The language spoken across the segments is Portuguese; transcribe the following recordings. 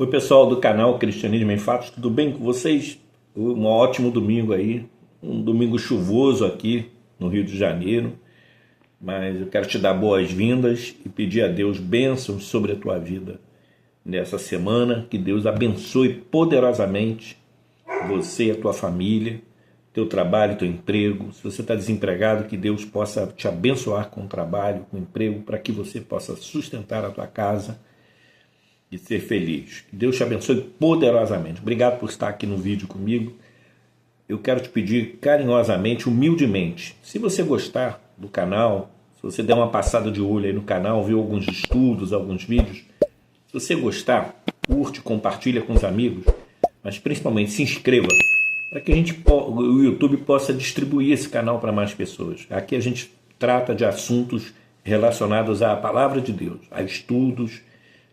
Oi pessoal do canal Cristianismo em Fatos, tudo bem com vocês? Um ótimo domingo aí, um domingo chuvoso aqui no Rio de Janeiro, mas eu quero te dar boas-vindas e pedir a Deus bênçãos sobre a tua vida nessa semana, que Deus abençoe poderosamente você e a tua família, teu trabalho, teu emprego. Se você está desempregado, que Deus possa te abençoar com trabalho, com emprego, para que você possa sustentar a tua casa e ser feliz. Que Deus te abençoe poderosamente. Obrigado por estar aqui no vídeo comigo. Eu quero te pedir carinhosamente, humildemente, se você gostar do canal, se você der uma passada de olho aí no canal, viu alguns estudos, alguns vídeos, se você gostar, curte, compartilha com os amigos, mas principalmente se inscreva, para que o YouTube possa distribuir esse canal para mais pessoas. Aqui a gente trata de assuntos relacionados à palavra de Deus, a estudos,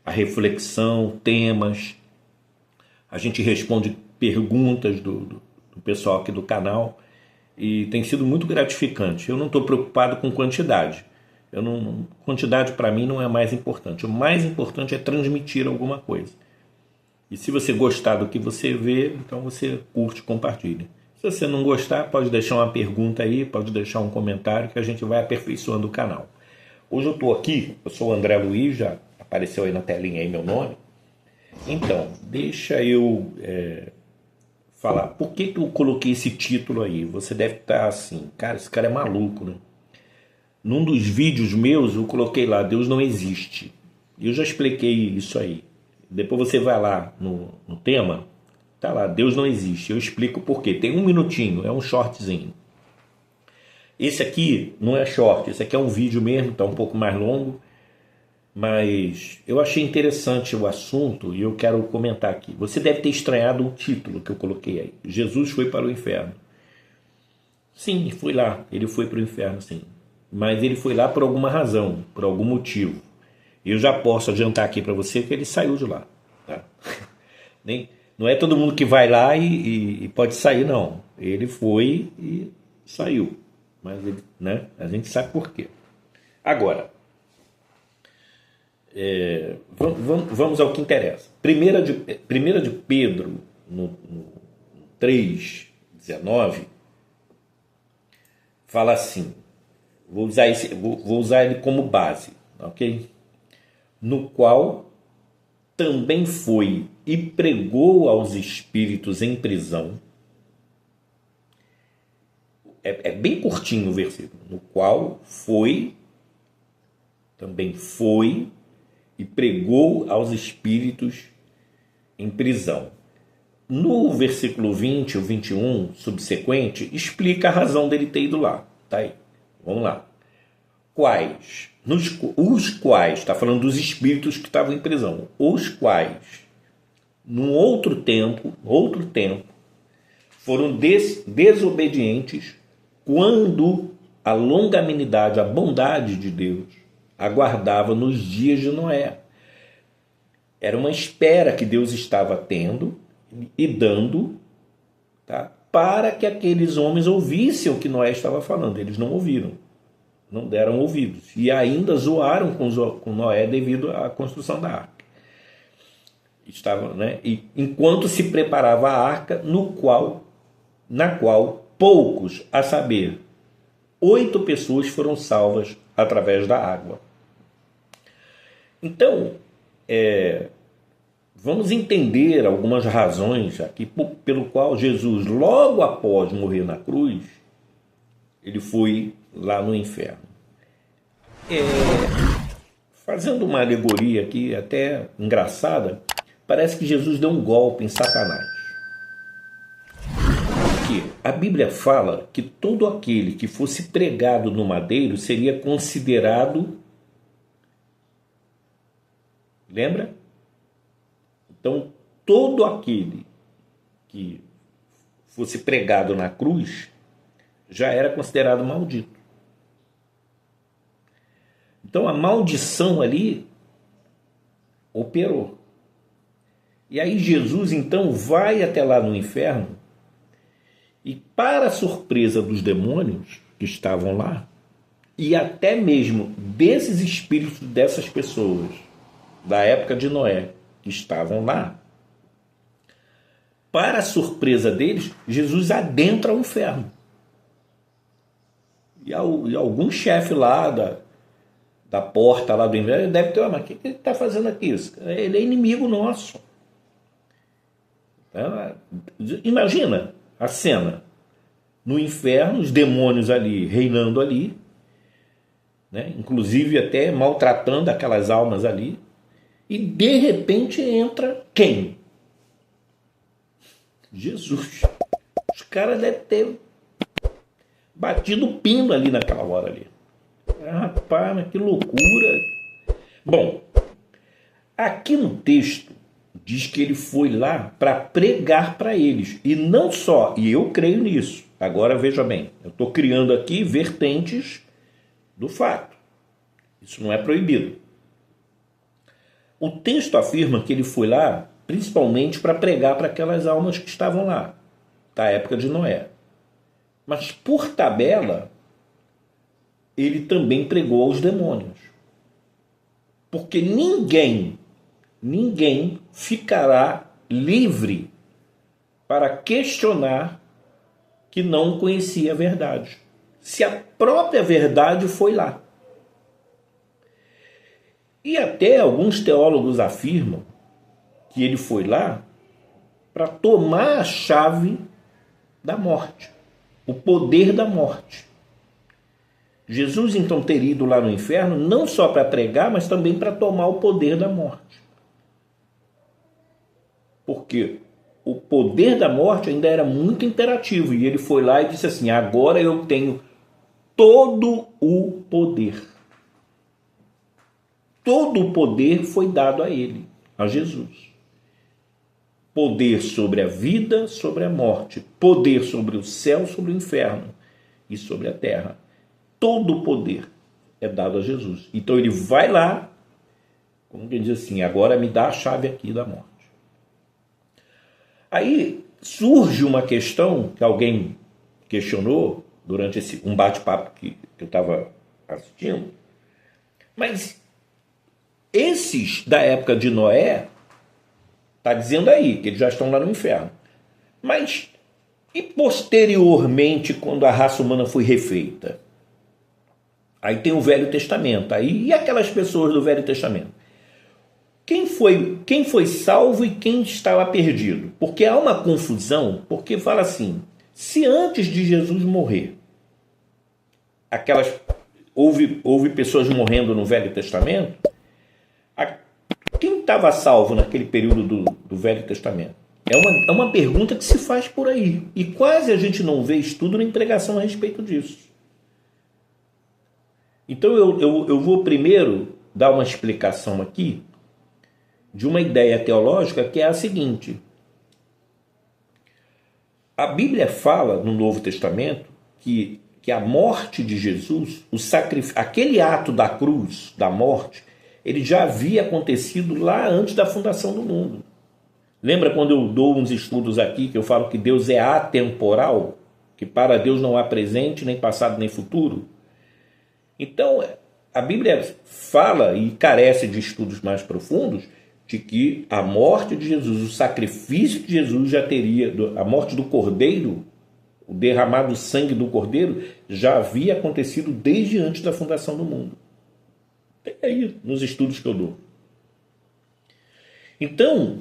a reflexão, temas. A gente responde perguntas do pessoal aqui do canal e tem sido muito gratificante. Eu não estou preocupado com quantidade. Quantidade para mim não é mais importante. O mais importante é transmitir alguma coisa. E se você gostar do que você vê, então você curte, compartilha. Se você não gostar, pode deixar uma pergunta aí, pode deixar um comentário que a gente vai aperfeiçoando o canal. Hoje eu estou aqui, eu sou o André Luiz, já apareceu aí na telinha aí meu nome. Então, deixa eu falar. Por que eu coloquei esse título aí? Você deve estar assim, cara, esse cara é maluco, né? Num dos vídeos meus eu coloquei lá, Deus não existe. Eu já expliquei isso aí. Depois você vai lá no tema, tá lá, Deus não existe. Eu explico por quê. Tem um minutinho, é um shortzinho. Esse aqui não é short, esse aqui é um vídeo mesmo, tá um pouco mais longo. Mas eu achei interessante o assunto e eu quero comentar aqui. Você deve ter estranhado o título que eu coloquei aí. Jesus foi para o inferno. Sim, foi lá. Ele foi para o inferno, sim. Mas ele foi lá por alguma razão, por algum motivo. Eu já posso adiantar aqui para você que ele saiu de lá. Tá? Não é todo mundo que vai lá e pode sair, não. Ele foi e saiu. Mas ele, né? A gente sabe por quê. Agora, vamos ao que interessa. Primeira de Pedro, no 3,19, fala assim, vou usar ele como base, ok? No qual também foi e pregou aos espíritos em prisão. É bem curtinho o versículo. No qual também foi e pregou aos espíritos em prisão. No versículo 20 ou 21, subsequente, explica a razão dele ter ido lá. Tá aí. Vamos lá. Quais? Os quais, está falando dos espíritos que estavam em prisão. Os quais, num outro tempo, foram desobedientes quando a longanimidade, a bondade de Deus aguardava nos dias de Noé. Era uma espera que Deus estava tendo e dando, tá, para que aqueles homens ouvissem o que Noé estava falando. Eles não ouviram, não deram ouvidos. E ainda zoaram com Noé devido à construção da arca. E enquanto se preparava a arca, na qual poucos, a saber, 8 pessoas foram salvas através da água. Então, vamos entender algumas razões aqui pelo qual Jesus, logo após morrer na cruz, ele foi lá no inferno. Fazendo uma alegoria aqui até engraçada, parece que Jesus deu um golpe em Satanás. Porque a Bíblia fala que todo aquele que fosse pregado no madeiro seria considerado... Lembra? Então, todo aquele que fosse pregado na cruz já era considerado maldito. Então, a maldição ali operou. E aí Jesus, então, vai até lá no inferno e, para a surpresa dos demônios que estavam lá, e até mesmo desses espíritos dessas pessoas da época de Noé, que estavam lá, para a surpresa deles, Jesus adentra o inferno. E algum chefe lá da porta lá do inferno deve ter, mas o que ele está fazendo aqui? Ele é inimigo nosso. Imagina a cena. No inferno, os demônios ali, reinando ali, né? Inclusive até maltratando aquelas almas ali. E de repente entra quem? Jesus. Os caras devem ter batido o pino ali naquela hora ali. Rapaz, mas que loucura. Bom, aqui no texto diz que ele foi lá para pregar para eles. E não só, e eu creio nisso. Agora veja bem, eu estou criando aqui vertentes do fato. Isso não é proibido. O texto afirma que ele foi lá principalmente para pregar para aquelas almas que estavam lá, da época de Noé. Mas por tabela, ele também pregou aos demônios. Porque ninguém ficará livre para questionar que não conhecia a verdade, se a própria verdade foi lá. E até alguns teólogos afirmam que ele foi lá para tomar a chave da morte, o poder da morte. Jesus então teria ido lá no inferno não só para pregar, mas também para tomar o poder da morte. Porque o poder da morte ainda era muito imperativo, e ele foi lá e disse assim: agora eu tenho todo o poder. Todo o poder foi dado a ele, a Jesus. Poder sobre a vida, sobre a morte. Poder sobre o céu, sobre o inferno e sobre a terra. Todo o poder é dado a Jesus. Então ele vai lá, como quem diz assim, agora me dá a chave aqui da morte. Aí surge uma questão que alguém questionou durante um bate-papo que eu estava assistindo. Mas esses da época de Noé, está dizendo aí que eles já estão lá no inferno. Mas e posteriormente, quando a raça humana foi refeita? Aí tem o Velho Testamento. Aí, e aquelas pessoas do Velho Testamento? Quem foi salvo e quem estava perdido? Porque há uma confusão, porque fala assim, se antes de Jesus morrer, houve pessoas morrendo no Velho Testamento, quem estava salvo naquele período do Velho Testamento? É uma pergunta que se faz por aí. E quase a gente não vê estudo nem pregação a respeito disso. Então eu vou primeiro dar uma explicação aqui de uma ideia teológica que é a seguinte. A Bíblia fala no Novo Testamento que a morte de Jesus, aquele ato da cruz, da morte, ele já havia acontecido lá antes da fundação do mundo. Lembra quando eu dou uns estudos aqui que eu falo que Deus é atemporal? Que para Deus não há presente, nem passado, nem futuro? Então, a Bíblia fala, e carece de estudos mais profundos, de que a morte de Jesus, o sacrifício de Jesus já teria, a morte do Cordeiro, o derramado sangue do Cordeiro, já havia acontecido desde antes da fundação do mundo. Tem aí nos estudos que eu dou. Então,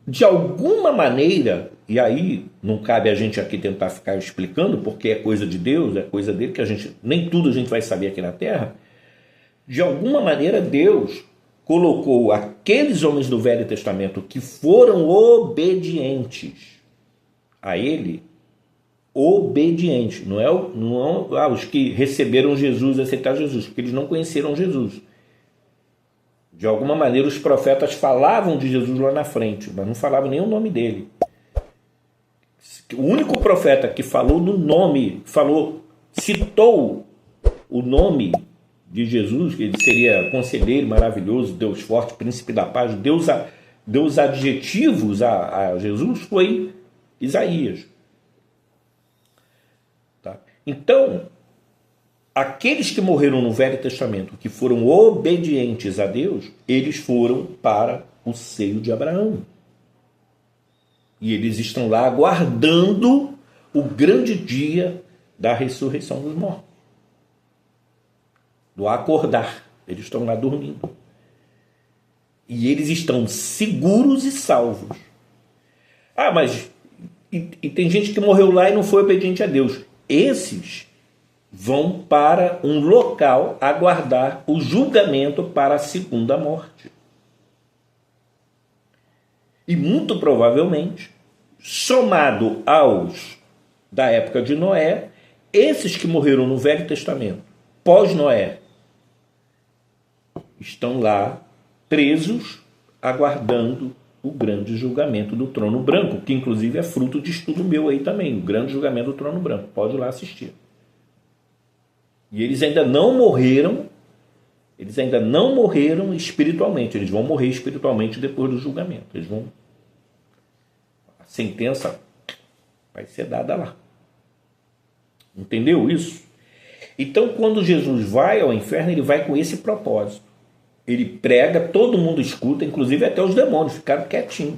de alguma maneira, e aí não cabe a gente aqui tentar ficar explicando, porque é coisa de Deus, é coisa dele, que nem tudo a gente vai saber aqui na Terra, de alguma maneira Deus colocou aqueles homens do Velho Testamento que foram obedientes a ele, obedientes, não é os que receberam Jesus, aceitaram Jesus, porque eles não conheceram Jesus. De alguma maneira os profetas falavam de Jesus lá na frente, mas não falavam nem o nome dele. O único profeta que falou do nome, citou o nome de Jesus, que ele seria conselheiro maravilhoso, Deus forte, príncipe da paz, Deus adjetivos a Jesus, foi Isaías. Tá? Então, aqueles que morreram no Velho Testamento, que foram obedientes a Deus, eles foram para o seio de Abraão. E eles estão lá aguardando o grande dia da ressurreição dos mortos. Do acordar. Eles estão lá dormindo. E eles estão seguros e salvos. Ah, mas e tem gente que morreu lá e não foi obediente a Deus. Esses vão para um local aguardar o julgamento para a segunda morte. E muito provavelmente, somado aos da época de Noé, esses que morreram no Velho Testamento, pós-Noé, estão lá presos, aguardando o grande julgamento do trono branco, que inclusive é fruto de estudo meu aí também, o grande julgamento do trono branco. Pode ir lá assistir. E eles ainda não morreram espiritualmente, eles vão morrer espiritualmente depois do julgamento. A sentença vai ser dada lá. Entendeu isso? Então, quando Jesus vai ao inferno, ele vai com esse propósito. Ele prega, todo mundo escuta, inclusive até os demônios ficaram quietinhos.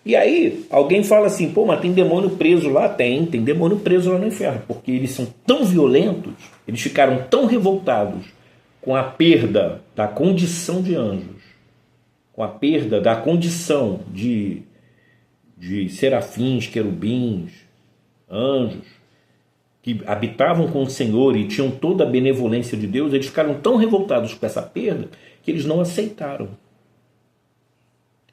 E aí, alguém fala assim, pô, mas tem demônio preso lá? Tem demônio preso lá no inferno, porque eles são tão violentos, eles ficaram tão revoltados com a perda da condição de anjos, com a perda da condição de serafins, querubins, anjos, que habitavam com o Senhor e tinham toda a benevolência de Deus, eles ficaram tão revoltados com essa perda que eles não aceitaram.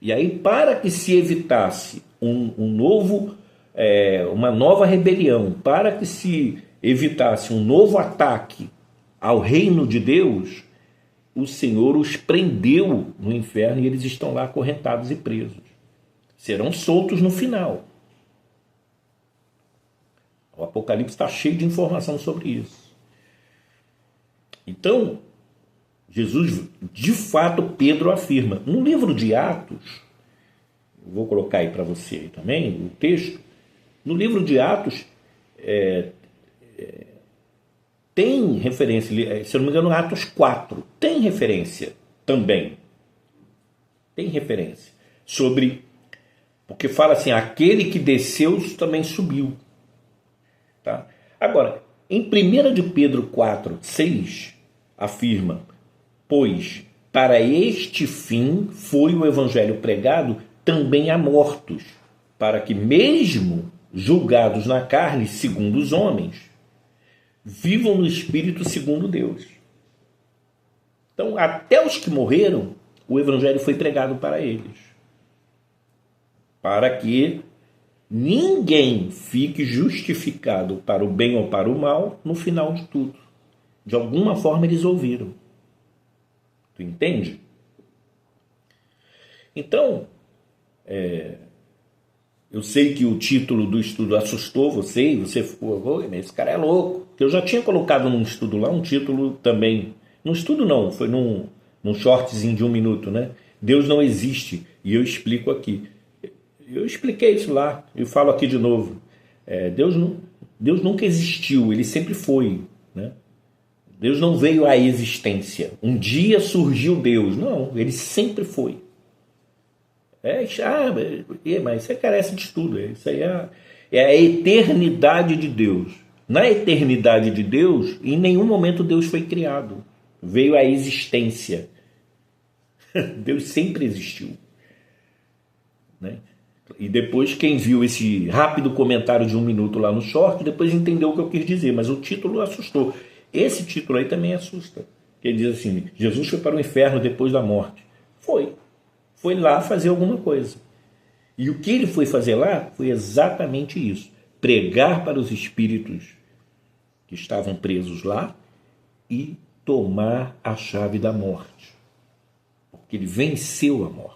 E aí, para que se evitasse uma nova rebelião, para que se evitasse um novo ataque ao reino de Deus, o Senhor os prendeu no inferno e eles estão lá acorrentados e presos. Serão soltos no final. O Apocalipse está cheio de informação sobre isso. Então, Jesus, de fato, Pedro afirma. No livro de Atos, vou colocar aí para você aí também, o texto. No livro de Atos, tem referência, se eu não me engano, Atos 4, tem referência também. Tem referência sobre, porque fala assim, aquele que desceu também subiu. Tá? Agora, em 1 de Pedro 4, 6, afirma, pois para este fim foi o evangelho pregado também a mortos, para que mesmo julgados na carne segundo os homens, vivam no espírito segundo Deus. Então, até os que morreram, o evangelho foi pregado para eles, para que ninguém fique justificado para o bem ou para o mal no final de tudo. De alguma forma eles ouviram. Tu entende? Então, eu sei que o título do estudo assustou você, e você ficou, esse cara é louco. Eu já tinha colocado num estudo lá um título também. Num estudo não, foi num shortzinho de 1 minuto, né? Deus não existe. E eu explico aqui. Eu expliquei isso lá, eu falo aqui de novo. Deus nunca existiu, ele sempre foi. Né? Deus não veio à existência. Um dia surgiu Deus. Não, ele sempre foi. Mas você carece de estudo. Isso aí é a eternidade de Deus. Na eternidade de Deus, em nenhum momento Deus foi criado. Veio à existência. Deus sempre existiu. Né? E depois quem viu esse rápido comentário de 1 minuto lá no short, depois entendeu o que eu quis dizer, mas o título assustou. Esse título aí também assusta. Ele diz assim, Jesus foi para o inferno depois da morte. Foi lá fazer alguma coisa. E o que ele foi fazer lá foi exatamente isso. Pregar para os espíritos que estavam presos lá e tomar a chave da morte. Porque ele venceu a morte.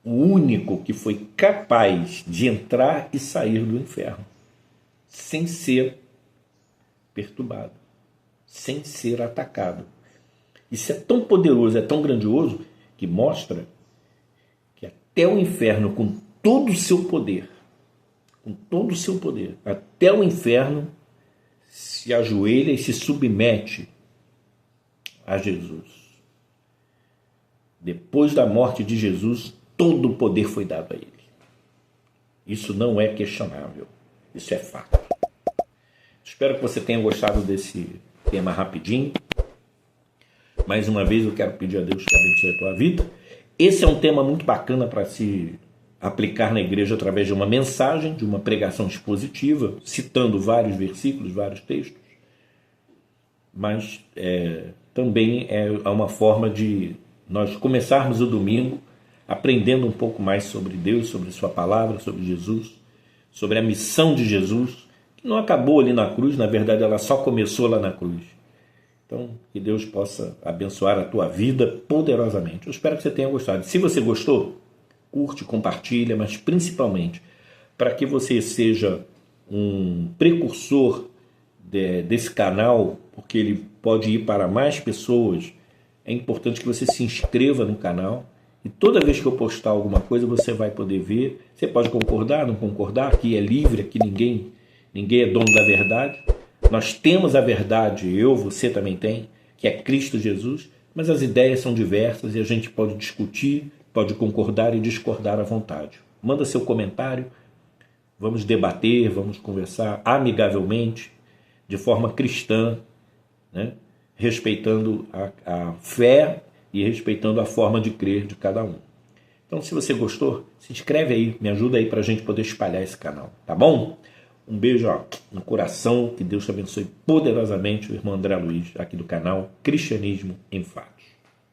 O único que foi capaz de entrar e sair do inferno, sem ser perturbado, sem ser atacado. Isso é tão poderoso, é tão grandioso, que mostra que até o inferno, com todo o seu poder, até o inferno se ajoelha e se submete a Jesus. Depois da morte de Jesus, todo o poder foi dado a ele. Isso não é questionável. Isso é fato. Espero que você tenha gostado desse tema rapidinho. Mais uma vez eu quero pedir a Deus que abençoe a tua vida. Esse é um tema muito bacana para se aplicar na igreja através de uma mensagem, de uma pregação expositiva, citando vários versículos, vários textos. Mas também é uma forma de nós começarmos o domingo aprendendo um pouco mais sobre Deus, sobre sua palavra, sobre Jesus, sobre a missão de Jesus, que não acabou ali na cruz, na verdade ela só começou lá na cruz. Então, que Deus possa abençoar a tua vida poderosamente. Eu espero que você tenha gostado. Se você gostou, curte, compartilha, mas principalmente para que você seja um precursor desse canal, porque ele pode ir para mais pessoas, é importante que você se inscreva no canal e toda vez que eu postar alguma coisa você vai poder ver. Você pode concordar, não concordar, aqui é livre, aqui ninguém é dono da verdade. Nós temos a verdade, você também tem, que é Cristo Jesus, mas as ideias são diversas e a gente pode discutir, pode concordar e discordar à vontade. Manda seu comentário, vamos debater, vamos conversar amigavelmente, de forma cristã, né? Respeitando a fé e respeitando a forma de crer de cada um. Então, se você gostou, se inscreve aí, me ajuda aí para a gente poder espalhar esse canal, tá bom? Um beijo no coração, que Deus te abençoe poderosamente, o irmão André Luiz, aqui do canal Cristianismo em Fatos.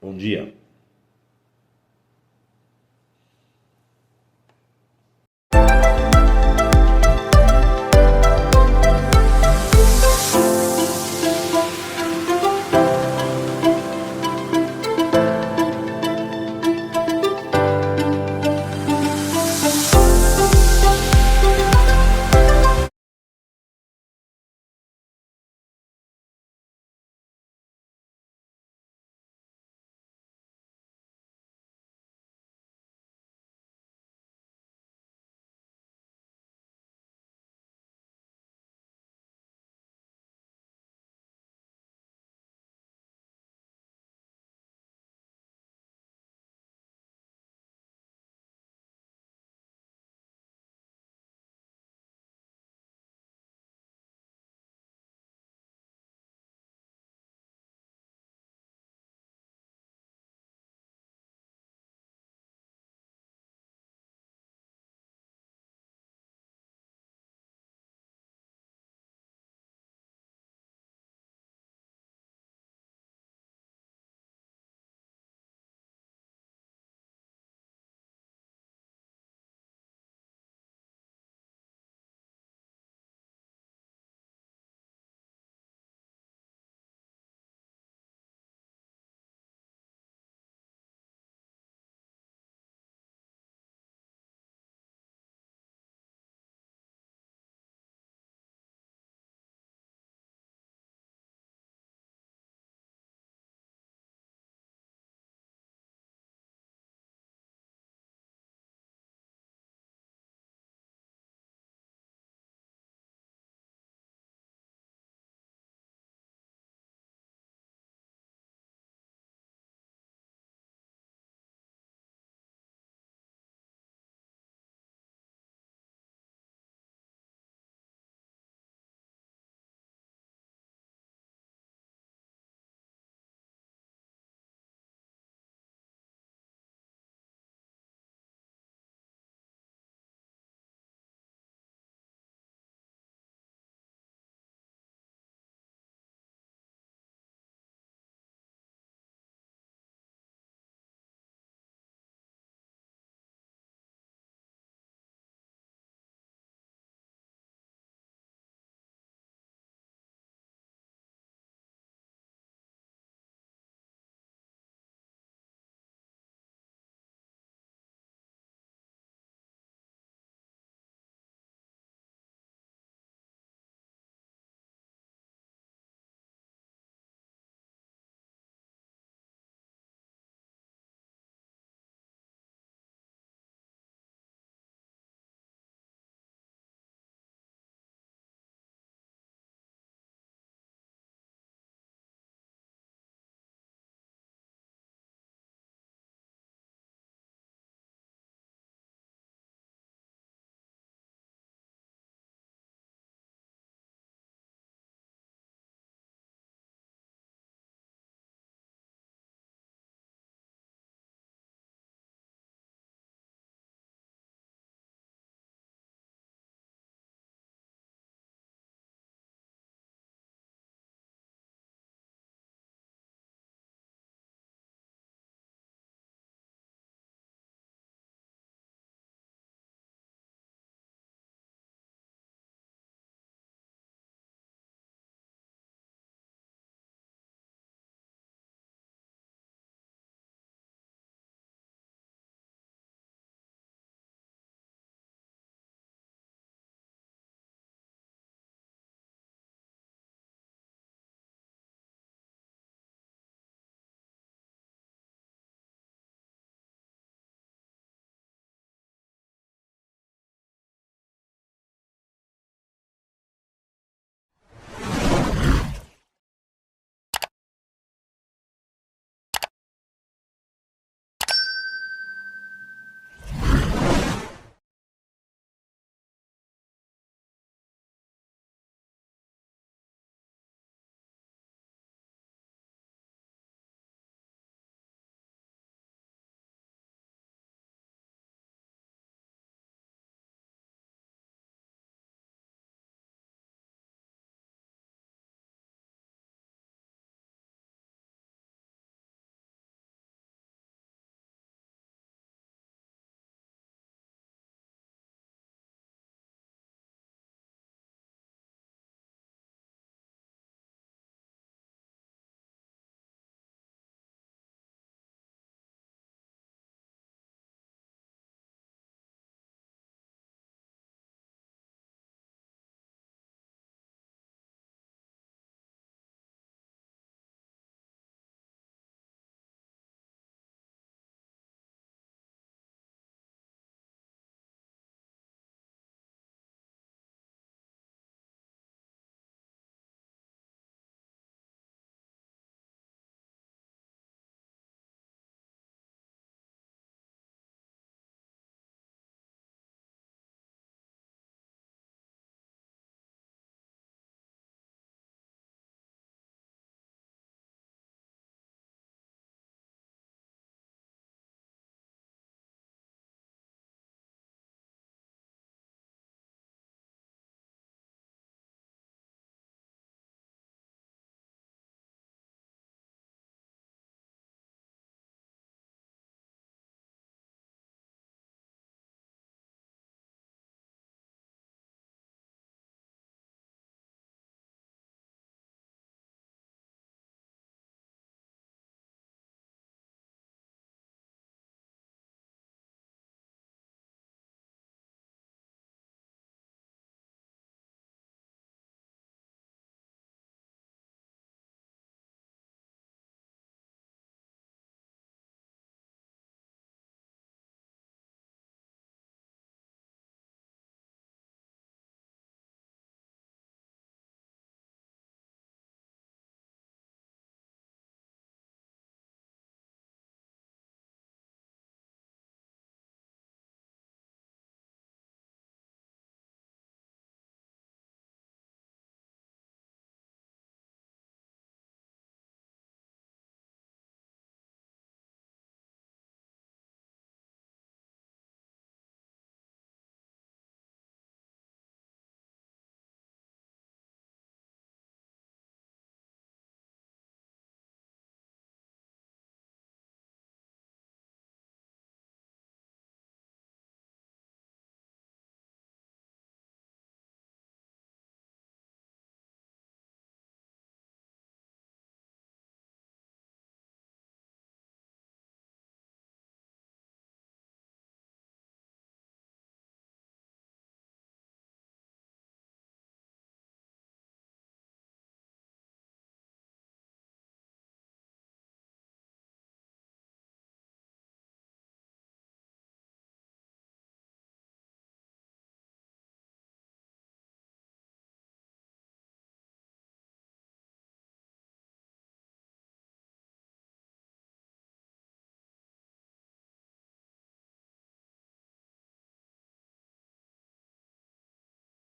Bom dia.